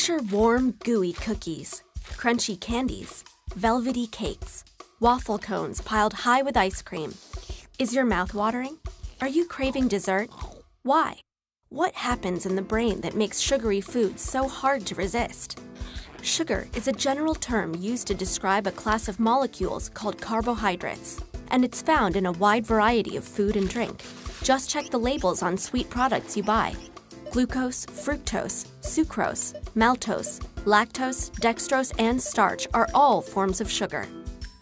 Picture warm, gooey cookies, crunchy candies, velvety cakes, waffle cones piled high with ice cream. Is your mouth watering? Are you craving dessert? Why? What happens in the brain that makes sugary foods so hard to resist? Sugar is a general term used to describe a class of molecules called carbohydrates, and it's found in a wide variety of food and drink. Just check the labels on sweet products you buy. Glucose, fructose, sucrose, maltose, lactose, dextrose, and starch are all forms of sugar.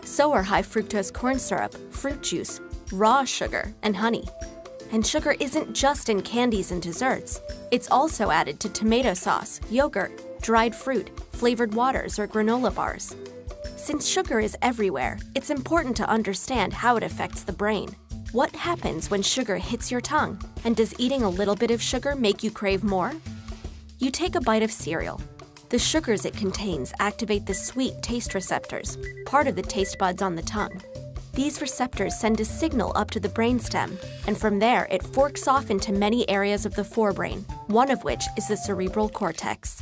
So are high fructose corn syrup, fruit juice, raw sugar, and honey. And sugar isn't just in candies and desserts. It's also added to tomato sauce, yogurt, dried fruit, flavored waters, or granola bars. Since sugar is everywhere, it's important to understand how it affects the brain. What happens when sugar hits your tongue? And does eating a little bit of sugar make you crave more? You take a bite of cereal. The sugars it contains activate the sweet taste receptors, part of the taste buds on the tongue. These receptors send a signal up to the brainstem, and from there it forks off into many areas of the forebrain, one of which is the cerebral cortex.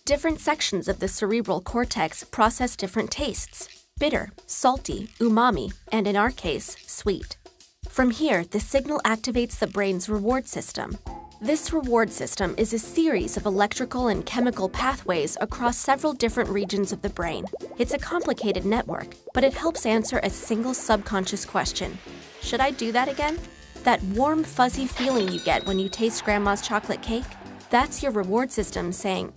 Different sections of the cerebral cortex process different tastes: bitter, salty, umami, and in our case, sweet. From here, the signal activates the brain's reward system. This reward system is a series of electrical and chemical pathways across several different regions of the brain. It's a complicated network, but it helps answer a single subconscious question. Should I do that again? That warm, fuzzy feeling you get when you taste grandma's chocolate cake? That's your reward system saying,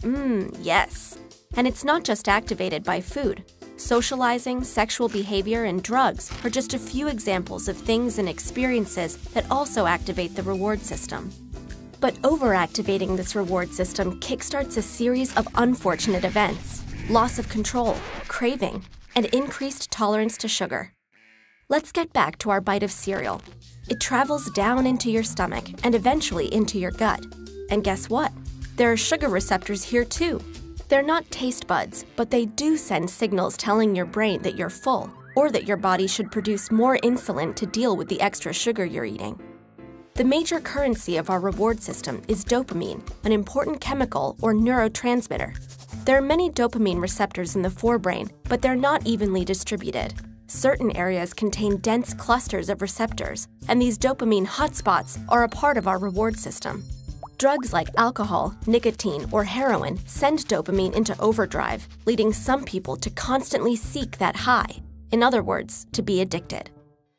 yes. And it's not just activated by food. Socializing, sexual behavior, and drugs are just a few examples of things and experiences that also activate the reward system. But overactivating this reward system kickstarts a series of unfortunate events: loss of control, craving, and increased tolerance to sugar. Let's get back to our bite of cereal. It travels down into your stomach and eventually into your gut. And guess what? There are sugar receptors here too. They're not taste buds, but they do send signals telling your brain that you're full, or that your body should produce more insulin to deal with the extra sugar you're eating. The major currency of our reward system is dopamine, an important chemical or neurotransmitter. There are many dopamine receptors in the forebrain, but they're not evenly distributed. Certain areas contain dense clusters of receptors, and these dopamine hotspots are a part of our reward system. Drugs like alcohol, nicotine, or heroin send dopamine into overdrive, leading some people to constantly seek that high. In other words, to be addicted.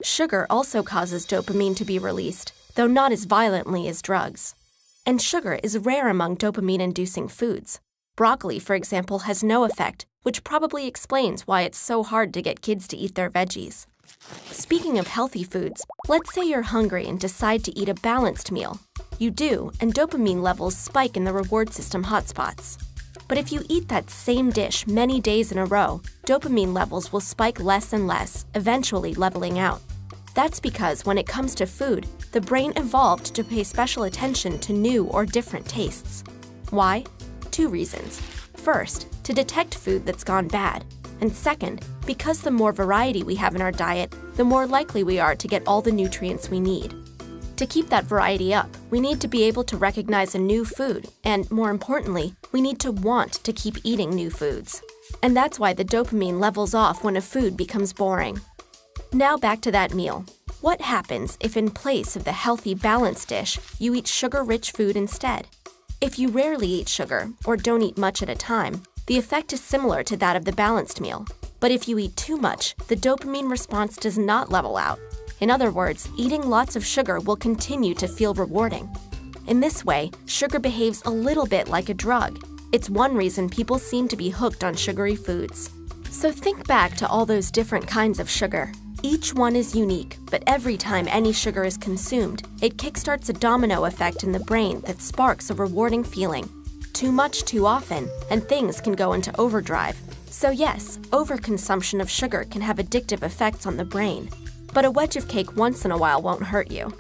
Sugar also causes dopamine to be released, though not as violently as drugs. And sugar is rare among dopamine-inducing foods. Broccoli, for example, has no effect, which probably explains why it's so hard to get kids to eat their veggies. Speaking of healthy foods, let's say you're hungry and decide to eat a balanced meal. You do, and dopamine levels spike in the reward system hotspots. But if you eat that same dish many days in a row, dopamine levels will spike less and less, eventually leveling out. That's because when it comes to food, the brain evolved to pay special attention to new or different tastes. Why? 2 reasons. First, to detect food that's gone bad. And second, because the more variety we have in our diet, the more likely we are to get all the nutrients we need. To keep that variety up, we need to be able to recognize a new food, and more importantly, we need to want to keep eating new foods. And that's why the dopamine levels off when a food becomes boring. Now back to that meal. What happens if in place of the healthy, balanced dish, you eat sugar-rich food instead? If you rarely eat sugar, or don't eat much at a time, the effect is similar to that of the balanced meal. But if you eat too much, the dopamine response does not level out. In other words, eating lots of sugar will continue to feel rewarding. In this way, sugar behaves a little bit like a drug. It's one reason people seem to be hooked on sugary foods. So think back to all those different kinds of sugar. Each one is unique, but every time any sugar is consumed, it kickstarts a domino effect in the brain that sparks a rewarding feeling. Too much too often, and things can go into overdrive. So yes, overconsumption of sugar can have addictive effects on the brain. But a wedge of cake once in a while won't hurt you.